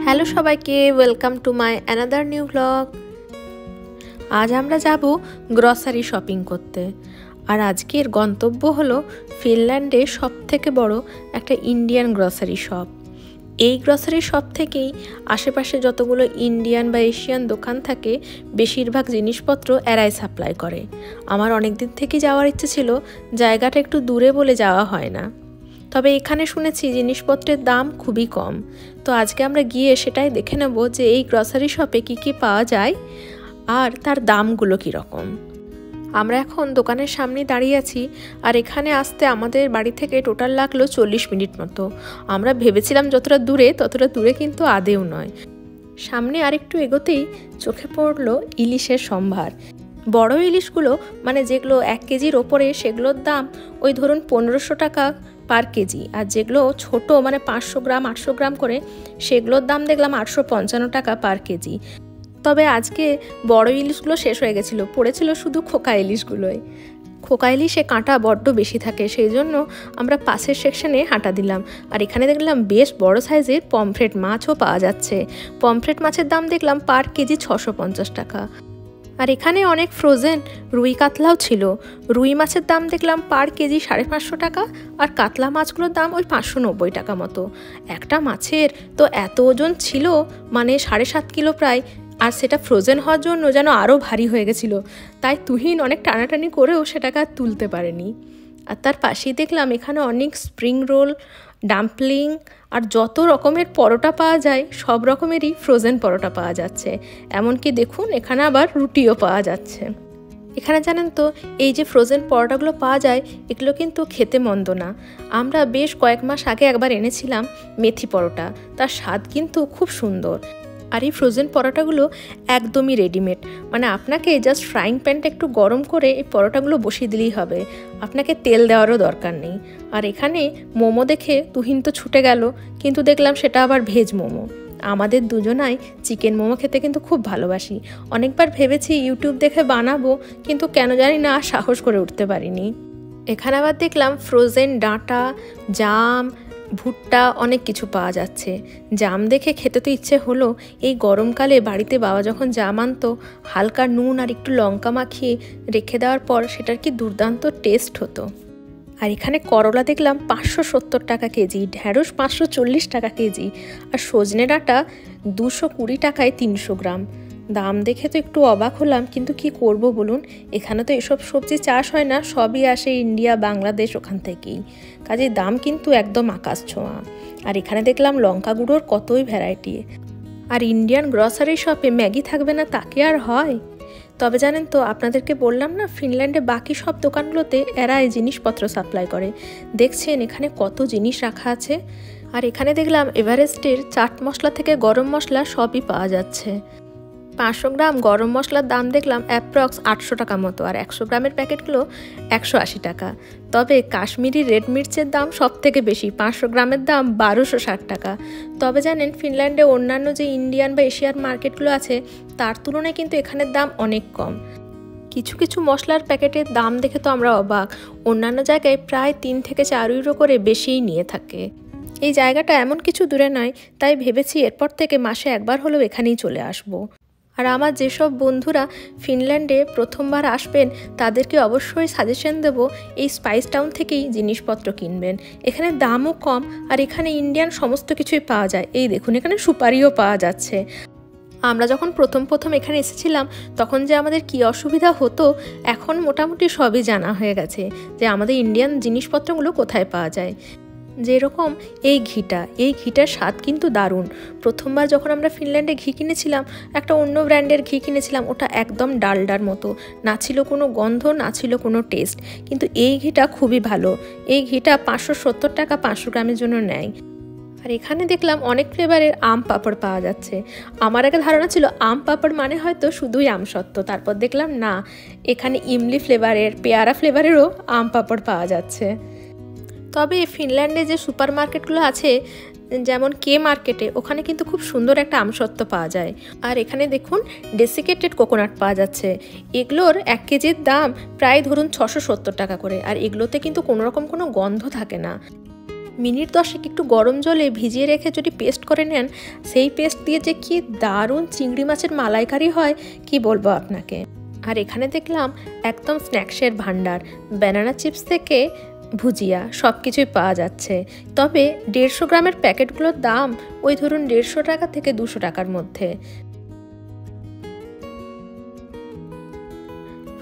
Hello সবাইকে, welcome to my another new blog. আজ আমরা যাব গ্রসারি শপিং করতে। আর আজকের গন্তব্য হলো ফিনল্যান্ডে সবথেকে বড় একটা ইন্ডিয়ান গ্রসারি শপ। এই গ্রসারি শপ থেকেই আশেপাশে যতগুলো ইন্ডিয়ান বা এশিয়ান দোকান থাকে বেশিরভাগ জিনিসপত্র এরাই সাপ্লাই করে। আমার অনেক দিন থেকেই যাওয়ার ইচ্ছে ছিল, জায়গাটা একটু দূরে বলে যাওয়া হয় না। তবে এখানে শুনেছি জিনিসপত্রের দাম খুবই কম। তো আজকে আমরা গিয়ে সেটাই দেখে নেব যে এই গ্রসারি শপে কী কী পাওয়া যায় আর তার দামগুলো কীরকম। আমরা এখন দোকানের সামনে দাঁড়িয়ে আছি, আর এখানে আসতে আমাদের বাড়ি থেকে টোটাল লাগলো 40 মিনিট মতো। আমরা ভেবেছিলাম যতটা দূরে কিন্তু আদেও নয়। সামনে আরেকটু এগোতেই চোখে পড়লো ইলিশের সম্ভার। বড় ইলিশগুলো মানে যেগুলো 1 কেজির ওপরে সেগুলোর দাম ওই ধরুন 1500 টাকা পার কেজি, আর যেগুলো ছোট মানে 500 গ্রাম 800 গ্রাম করে সেগুলোর দাম দেখলাম 855 টাকা পার কেজি। তবে আজকে বড় ইলিশগুলো শেষ হয়ে গেছিলো, পড়েছিল শুধু খোকা ইলিশগুলোই। খোকা ইলিশে কাঁটা বড্ড বেশি থাকে, সেই জন্য আমরা পাশের সেকশনে হাঁটা দিলাম। আর এখানে দেখলাম বেশ বড় সাইজের পমফ্রেট মাছও পাওয়া যাচ্ছে। পমফ্রেট মাছের দাম দেখলাম পার কেজি 650 টাকা। আর এখানে অনেক ফ্রোজেন রুই কাতলাও ছিল। রুই মাছের দাম দেখলাম পার কেজি 550 টাকা, আর কাতলা মাছগুলোর দাম ওই 590 টাকা মতো। একটা মাছের তো এত ওজন ছিল, মানে 7.5 কিলো প্রায়, আর সেটা ফ্রোজেন হওয়ার জন্য যেন আরও ভারী হয়ে গেছিলো। তাই তুহিন অনেক টানাটানি করেও সেটাকে আর তুলতে পারেনি। আর তার পাশেই দেখলাম এখানে অনেক স্প্রিং রোল, ডাম্পলিং আর যত রকমের পরোটা পাওয়া যায় সব রকমেরই ফ্রোজেন পরোটা পাওয়া যাচ্ছে। এমনকি দেখুন এখানে আবার রুটিও পাওয়া যাচ্ছে। এখানে জানেন তো এই যে ফ্রোজেন পরোটাগুলো পাওয়া যায় এগুলো কিন্তু খেতে মন্দ না। আমরা বেশ কয়েক মাস আগে একবার এনেছিলাম মেথি পরোটা, তার স্বাদ কিন্তু খুব সুন্দর। আর এই ফ্রোজেন পরোটাগুলো একদমই রেডিমেড, মানে আপনাকে জাস্ট ফ্রাইং প্যানটা একটু গরম করে এই পরোটাগুলো বসিয়ে দিলেই হবে, আপনাকে তেল দেওয়ারও দরকার নেই। আর এখানে মোমো দেখে তুহিন তো ছুটে গেল, কিন্তু দেখলাম সেটা আবার ভেজ মোমো। আমাদের দুজনাই চিকেন মোমো খেতে কিন্তু খুব ভালোবাসি। অনেকবার ভেবেছি ইউটিউব দেখে বানাবো, কিন্তু কেন জানি না সাহস করে উঠতে পারিনি। এখানে আবার দেখলাম ফ্রোজেন ডাঁটা, জাম, ভুট্টা অনেক কিছু পাওয়া যাচ্ছে। জাম দেখে খেতে তো ইচ্ছে হলো। এই গরমকালে বাড়িতে বাবা যখন জাম আনতো, হালকা নুন আর একটু লঙ্কা মাখিয়ে রেখে দেওয়ার পর সেটার কি দুর্দান্ত টেস্ট হতো। আর এখানে করলা দেখলাম 570 টাকা কেজি, ঢ্যাঁড়স 540 টাকা কেজি, আর সজনে ডাঁটা 220 টাকায় 300 গ্রাম। দাম দেখে তো একটু অবাক হলাম, কিন্তু কি করব বলুন, এখানে তো এসব সবজি চাষ হয় না, সবই আসে ইন্ডিয়া, বাংলাদেশ ওখান থেকেই। কাজেই দাম কিন্তু একদম আকাশ ছোঁয়া। আর এখানে দেখলাম লঙ্কা গুঁড়োর কতই ভ্যারাইটি। আর ইন্ডিয়ান গ্রসারি শপে ম্যাগি থাকবে না তা কি আর হয়? তবে জানেন তো, আপনাদেরকে বললাম না ফিনল্যান্ডে বাকি সব দোকানগুলোতে এরা এই জিনিসপত্র সাপ্লাই করে। দেখছেন এখানে কত জিনিস রাখা আছে। আর এখানে দেখলাম এভারেস্টের চাট মশলা থেকে গরম মশলা সবই পাওয়া যাচ্ছে। 500 গ্রাম গরম মশলার দাম দেখলাম অ্যাপ্রক্স 800 টাকা মতো, আর 100 গ্রামের প্যাকেটগুলো 180 টাকা। তবে কাশ্মীরি রেড মির্চের দাম সব থেকে বেশি, 500 গ্রামের দাম 1260 টাকা। তবে জানেন ফিনল্যান্ডে অন্যান্য যে ইন্ডিয়ান বা এশিয়ার মার্কেটগুলো আছে তার তুলনায় কিন্তু এখানের দাম অনেক কম। কিছু কিছু মশলার প্যাকেটের দাম দেখে তো আমরা অবাক, অন্যান্য জায়গায় প্রায় 3 থেকে 4 ইউরো করে বেশিই নিয়ে থাকে। এই জায়গাটা এমন কিছু দূরে নয়, তাই ভেবেছি এরপর থেকে মাসে একবার হলেও এখানেই চলে আসবো। আর আমার যেসব বন্ধুরা ফিনল্যান্ডে প্রথমবার আসবেন তাদেরকে অবশ্যই সাজেশন দেব এই স্পাইস টাউন থেকেই জিনিসপত্র কিনবেন। এখানে দামও কম, আর এখানে ইন্ডিয়ান সমস্ত কিছুই পাওয়া যায়। এই দেখুন এখানে সুপারিও পাওয়া যাচ্ছে। আমরা যখন প্রথম এখানে এসেছিলাম তখন যে আমাদের কি অসুবিধা হতো, এখন মোটামুটি সবই জানা হয়ে গেছে যে আমাদের ইন্ডিয়ান জিনিসপত্রগুলো কোথায় পাওয়া যায়। যেরকম এই ঘিটার স্বাদ কিন্তু দারুণ। প্রথমবার যখন আমরা ফিনল্যান্ডে ঘি কিনেছিলাম একটা অন্য ব্র্যান্ডের ঘি কিনেছিলাম, ওটা একদম ডালডার মতো, না ছিল কোনো গন্ধ না ছিল কোনো টেস্ট। কিন্তু এই ঘিটা খুবই ভালো। এই ঘিটা 570 টাকা 500 গ্রামের জন্য নেয়। আর এখানে দেখলাম অনেক ফ্লেভারের আম পাঁপড় পাওয়া যাচ্ছে। আমার আগে ধারণা ছিল আম পাঁপড় মানে হয়তো শুধুই আমসত্ত্ব, তারপর দেখলাম না, এখানে ইমলি ফ্লেভারের, পেয়ারা ফ্লেভারেরও আম পাঁপড় পাওয়া যাচ্ছে। তবে ফিনল্যান্ডে যে সুপার মার্কেটগুলো আছে যেমন কে মার্কেটে, ওখানে কিন্তু খুব সুন্দর একটা আমসত্ত্ব পাওয়া যায়। আর এখানে দেখুন ডেসিকেটেড কোকোনাট পাওয়া যাচ্ছে। এগুলোর 1 কেজির দাম প্রায় ধরুন 670 টাকা করে, আর এগুলোতে কিন্তু কোনো রকম কোনো গন্ধ থাকে না। মিনিট 10 একটু গরম জলে ভিজিয়ে রেখে যদি পেস্ট করে নেন, সেই পেস্ট দিয়ে যে কি দারুণ চিংড়ি মাছের মালাইকারি হয় কি বলবো আপনাকে। আর এখানে দেখলাম একদম স্ন্যাক্সের ভান্ডার, ব্যানানা চিপস থেকে ভুজিয়া সব কিছুই পাওয়া যাচ্ছে। তবে 150 গ্রামের প্যাকেটগুলোর দাম ওই ধরুন 150 টাকা থেকে 200 টাকার মধ্যে।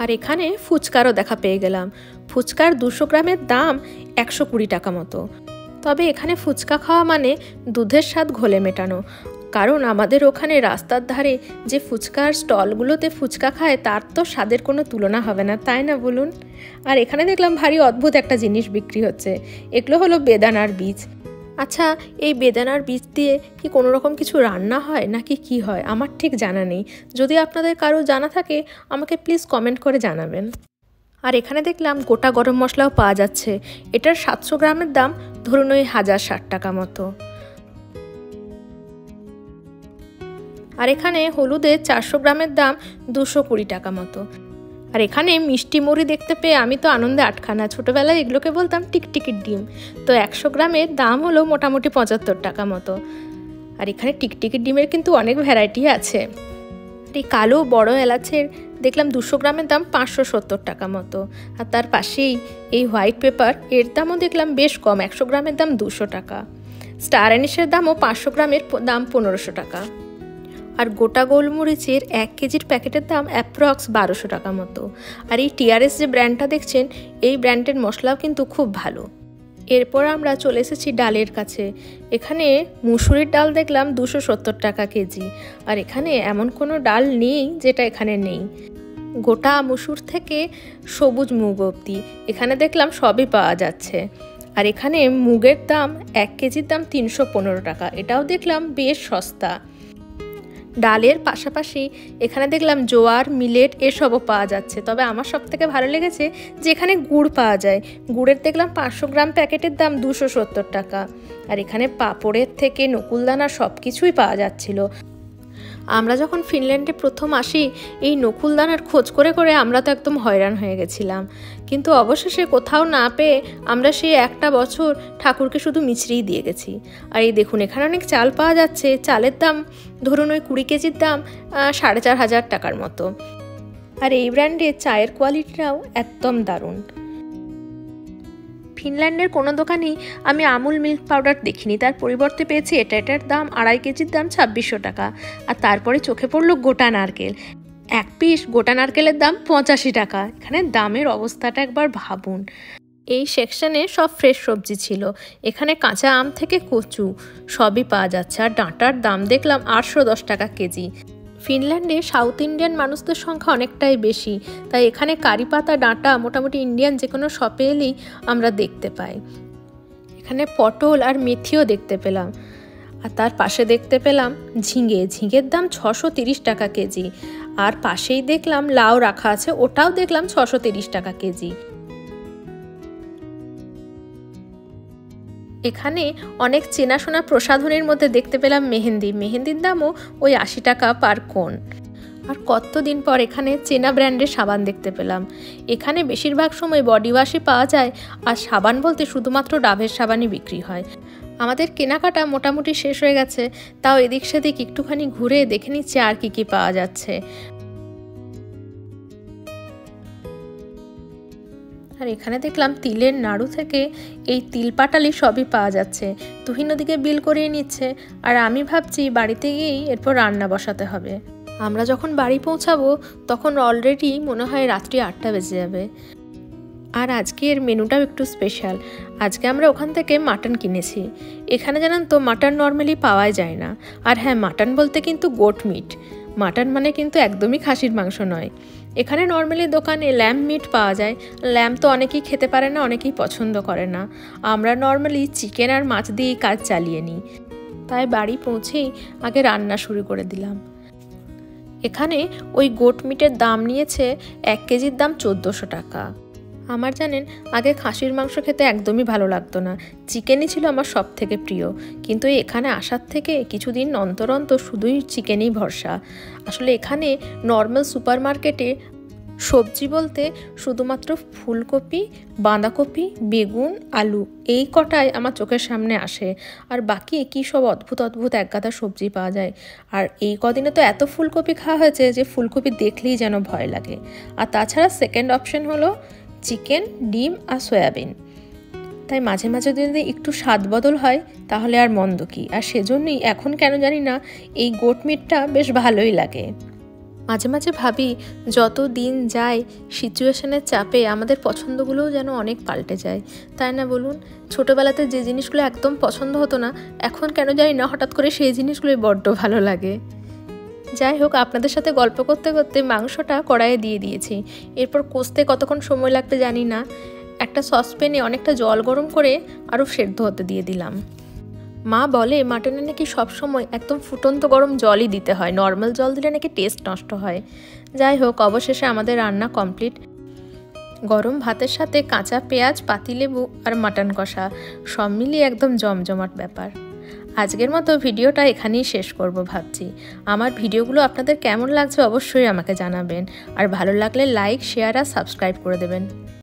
আর এখানে ফুচকারও দেখা পেয়ে গেলাম। ফুচকার 200 গ্রামের দাম 120 টাকা মতো। তবে এখানে ফুচকা খাওয়া মানে দুধের স্বাদ ঘোলে মেটানো, কারণ আমাদের ওখানে রাস্তার ধারে যে ফুচকার স্টলগুলোতে ফুচকা খায় তার তো স্বাদের কোনো তুলনা হবে না, তাই না বলুন। আর এখানে দেখলাম ভারী অদ্ভুত একটা জিনিস বিক্রি হচ্ছে, এগুলো হলো বেদানার বীজ। আচ্ছা, এই বেদানার বীজ দিয়ে কি কোনো রকম কিছু রান্না হয় নাকি কি হয় আমার ঠিক জানা নেই। যদি আপনাদের কারো জানা থাকে আমাকে প্লিজ কমেন্ট করে জানাবেন। আর এখানে দেখলাম গোটা গরম মশলাও পাওয়া যাচ্ছে। এটার 700 গ্রামের দাম ধরুন ওই 1060 টাকা মতো। আর এখানে হলুদের 400 গ্রামের দাম 220 টাকা মতো। আর এখানে মিষ্টি মুড়ি দেখতে পেয়ে আমি তো আনন্দে আটখানা। ছোটোবেলায় এগুলোকে বলতাম টিকটিকির ডিম। তো 100 গ্রামের দাম হলো মোটামুটি 75 টাকা মতো। আর এখানে টিকটিকির ডিমের কিন্তু অনেক ভ্যারাইটি আছে। আর এই কালো বড় এলাচের দেখলাম 200 গ্রামের দাম 570 টাকা মতো। আর তার পাশেই এই হোয়াইট পেপার, এর দামও দেখলাম বেশ কম, 100 গ্রামের দাম 200 টাকা। স্টার অ্যানিসের দামও 500 গ্রামের দাম 1500 টাকা। আর গোটা গোলমরিচের 1 কেজির প্যাকেটের দাম অ্যাপ্রক্স 1200 টাকা মতো। আর এই টিআরএস যে ব্র্যান্ডটা দেখছেন, এই ব্র্যান্ডের মশলাও কিন্তু খুব ভালো। এরপর আমরা চলে এসেছি ডালের কাছে। এখানে মুসুরির ডাল দেখলাম 270 টাকা কেজি। আর এখানে এমন কোনো ডাল নেই যেটা এখানে নেই। গোটা মুসুর থেকে সবুজ মুগ অবধি এখানে দেখলাম সবই পাওয়া যাচ্ছে। আর এখানে মুগের দাম 1 কেজির দাম 315 টাকা, এটাও দেখলাম বেশ সস্তা। ডালের পাশাপাশি এখানে দেখলাম জোয়ার, মিলেট এসবও পাওয়া যাচ্ছে। তবে আমার সব থেকে ভালো লেগেছে যে এখানে গুড় পাওয়া যায়। গুড়ের দেখলাম 500 গ্রাম প্যাকেটের দাম 270 টাকা। আর এখানে পাঁপড়ের থেকে নকুলদানা সব কিছুই পাওয়া যাচ্ছিল। আমরা যখন ফিনল্যান্ডে প্রথম আসি এই নকুলদানার খোঁজ করে করে আমরা তো একদম হয়রান হয়ে গেছিলাম, কিন্তু অবশেষে কোথাও না পেয়ে আমরা সেই একটা বছর ঠাকুরকে শুধু মিছরিই দিয়ে গেছি। আর এই দেখুন এখানে অনেক চাল পাওয়া যাচ্ছে। চালের দাম ধরুন ওই 20 কেজির দাম 4500 টাকার মতো। আর এই ব্র্যান্ডের চায়ের কোয়ালিটিটাও একদম দারুণ। ফিনল্যান্ডের কোনো দোকানেই আমি আমুল মিল্ক পাউডার দেখিনি, তার পরিবর্তে পেয়েছি এটার দাম 2.5 কেজির দাম 2600 টাকা। আর তারপরে চোখে পড়লো গোটা নারকেল, 1 পিস গোটা নারকেলের দাম 85 টাকা। এখানে দামের অবস্থাটা একবার ভাবুন। এই সেকশনে সব ফ্রেশ সবজি ছিল। এখানে কাঁচা আম থেকে কচু সবই পাওয়া যাচ্ছে। আর ডাঁটার দাম দেখলাম 810 টাকা কেজি। ফিনল্যান্ডে সাউথ ইন্ডিয়ান মানুষদের সংখ্যা অনেকটাই বেশি, তাই এখানে কারি পাতা, ডাঁটা মোটামুটি ইন্ডিয়ান যে কোনো শপে এলেই আমরা দেখতে পাই। এখানে পটল আর মেথিও দেখতে পেলাম। আর তার পাশে দেখতে পেলাম ঝিঙের দাম 630 টাকা কেজি। আর পাশেই দেখলাম লাউ রাখা আছে, ওটাও দেখলাম 630 টাকা কেজি। এখানে অনেক চেনাশোনা প্রসাধনীর মধ্যে দেখতে পেলাম মেহেন্দির দামও ওই 80 টাকা পার কোণ। আর কতদিন পর এখানে চেনা ব্র্যান্ডের সাবান দেখতে পেলাম। এখানে বেশিরভাগ সময় বডি ওয়াশই পাওয়া যায়, আর সাবান বলতে শুধুমাত্র ডাভের সাবানই বিক্রি হয়। আমাদের কেনাকাটা মোটামুটি শেষ হয়ে গেছে, তাও এদিক সেদিক একটুখানি ঘুরে দেখে নিচ্ছে আর কি পাওয়া যাচ্ছে। আর এখানে দেখলাম তিলের নাড়ু থেকে এই তিল পাটালি সবই পাওয়া যাচ্ছে। তুহিন ওদিকে বিল করিয়ে নিচ্ছে, আর আমি ভাবছি বাড়িতে গিয়েই এরপর রান্না বসাতে হবে। আমরা যখন বাড়ি পৌঁছাবো তখন অলরেডি মনে হয় রাত্রি 8টা বেজে যাবে। আর আজকের মেনুটাও একটু স্পেশাল। আজকে আমরা ওখান থেকে মাটন কিনেছি। এখানে জানেন তো মাটন নর্মালি পাওয়াই যায় না। আর হ্যাঁ, মাটন বলতে কিন্তু গোট মিট, মাটন মানে কিন্তু একদমই খাসির মাংস নয়। এখানে নর্মালি দোকানে ল্যাম্ব মিট পাওয়া যায়। ল্যাম্ব তো অনেকেই খেতে পারে না, অনেকেই পছন্দ করে না। আমরা নর্মালি চিকেন আর মাছ দিয়েই কাজ চালিয়ে নিই, তাই বাড়ি পৌঁছেই আগে রান্না শুরু করে দিলাম। এখানে ওই গোট মিটের দাম নিয়েছে 1 কেজির দাম 1400 টাকা। আমার জানেন আগে খাসির মাংস খেতে একদমই ভালো লাগতো না, চিকেনই ছিল আমার সব থেকে প্রিয়। কিন্তু এখানে আসার থেকে কিছুদিন অন্তর অন্তর শুধুই চিকেনই ভরসা। আসলে এখানে নর্মাল সুপার মার্কেটে সবজি বলতে শুধুমাত্র ফুলকপি, বাঁধাকপি, বেগুন, আলু এই কটাই আমার চোখের সামনে আসে। আর বাকি কী সব অদ্ভুত অদ্ভুত একগাদা সবজি পাওয়া যায়। আর এই কদিনে তো এত ফুলকপি খাওয়া হয়েছে যে ফুলকপি দেখলেই যেন ভয় লাগে। আর তাছাড়া সেকেন্ড অপশন হলো চিকেন, ডিম আর সয়াবিন। তাই মাঝে মাঝে যদি একটু স্বাদ বদল হয় তাহলে আর মন্দ কি। আর সেজন্যই এখন কেন জানি না এই গোট মিটটা বেশ ভালোই লাগে। মাঝে মাঝে ভাবি যত দিন যায় সিচুয়েশনের চাপে আমাদের পছন্দগুলোও যেন অনেক পাল্টে যায়, তাই না বলুন? ছোটোবেলাতে যে জিনিসগুলো একদম পছন্দ হতো না, এখন কেন জানি না হঠাৎ করে সেই জিনিসগুলোই বড্ড ভালো লাগে। যাই হোক, আপনাদের সাথে গল্প করতে করতে মাংসটা কড়াইয়ে দিয়ে দিয়েছি। এরপর কষতে কতক্ষণ সময় লাগবে জানি না। একটা সসপ্যানে অনেকটা জল গরম করে আরও সেদ্ধ হতে দিয়ে দিলাম। মা বলে মাটনে নাকি সবসময় একদম ফুটন্ত গরম জলই দিতে হয়, নর্মাল জল দিলে নাকি টেস্ট নষ্ট হয়। যাই হোক, অবশেষে আমাদের রান্না কমপ্লিট। গরম ভাতের সাথে কাঁচা পেঁয়াজ, পাতিলেবু আর মাটন কষা সব মিলিয়ে একদম জমজমাট ব্যাপার। আজকের মতো ভিডিওটা এখানেই শেষ করব ভাবছি। আমার ভিডিওগুলো আপনাদের কেমন লাগছে অবশ্যই আমাকে জানাবেন। আর ভালো লাগলে লাইক, শেয়ার আর সাবস্ক্রাইব করে দেবেন।